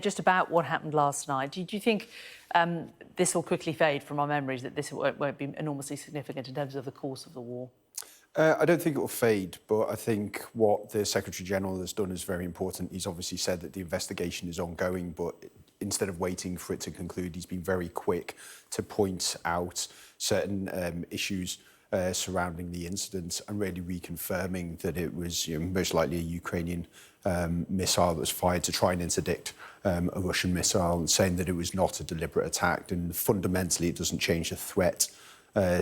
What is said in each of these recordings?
Just about what happened last night, do you think this will quickly fade from our memories, that this won't be enormously significant in terms of the course of the war? I don't think it will fade, but I think what the Secretary-General has done is very important. He's obviously said that the investigation is ongoing, but instead of waiting for it to conclude, he's been very quick to point out certain issues surrounding the incident and really reconfirming that it was most likely a Ukrainian missile that was fired to try and interdict a Russian missile, and saying that it was not a deliberate attack, and fundamentally it doesn't change the threat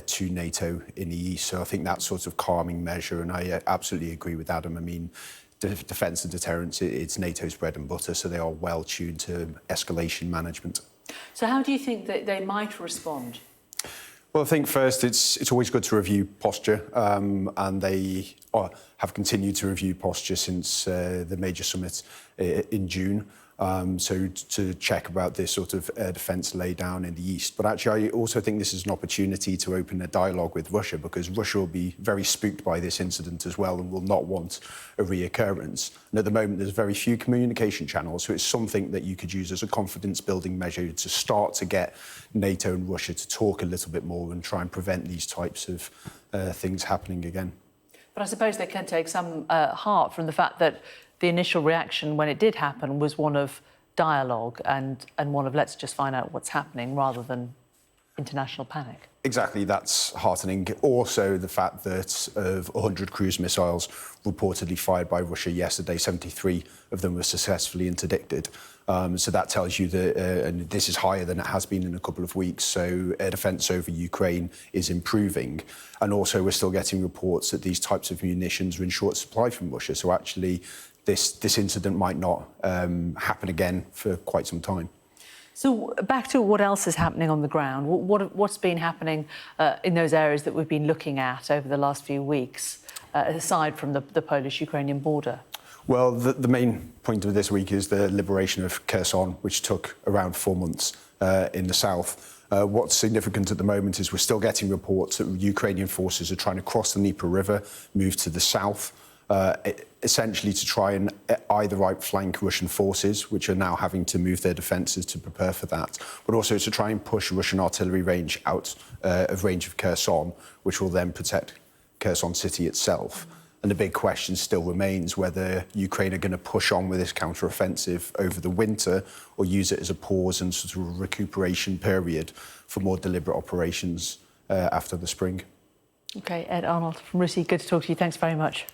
to NATO in the east. So I think that's sort of calming measure, and I absolutely agree with Adam. I mean, defence and deterrence, it's NATO's bread and butter, so they are well tuned to escalation management. So how do you think that they might respond? Well, I think first it's always good to review posture, and they have continued to review posture since the major summit in June. So to check about this sort of air defence laydown in the east. But actually, I also think this is an opportunity to open a dialogue with Russia, because Russia will be very spooked by this incident as well and will not want a reoccurrence. And at the moment, there's very few communication channels, so it's something that you could use as a confidence-building measure to start to get NATO and Russia to talk a little bit more and try and prevent these types of things happening again. But I suppose they can take some heart from the fact that the initial reaction when it did happen was one of dialogue and one of let's just find out what's happening rather than international panic. Exactly, that's heartening. Also, the fact that of 100 cruise missiles reportedly fired by Russia yesterday, 73 of them were successfully interdicted. So that tells you that, and this is higher than it has been in a couple of weeks, so air defence over Ukraine is improving. And also, we're still getting reports that these types of munitions are in short supply from Russia. So actually, this incident might not happen again for quite some time. So back to what else is happening on the ground. What's been happening in those areas that we've been looking at over the last few weeks, aside from the Polish-Ukrainian border? Well, the main point of this week is the liberation of Kherson, which took around 4 months in the south. What's significant at the moment is we're still getting reports that Ukrainian forces are trying to cross the Dnieper River, move to the south, essentially to try and either outflank Russian forces, which are now having to move their defences to prepare for that, but also to try and push Russian artillery range out of range of Kherson, which will then protect Kherson city itself. And the big question still remains whether Ukraine are going to push on with this counter-offensive over the winter or use it as a pause and sort of a recuperation period for more deliberate operations after the spring. OK, Ed Arnold from RUSI, good to talk to you. Thanks very much.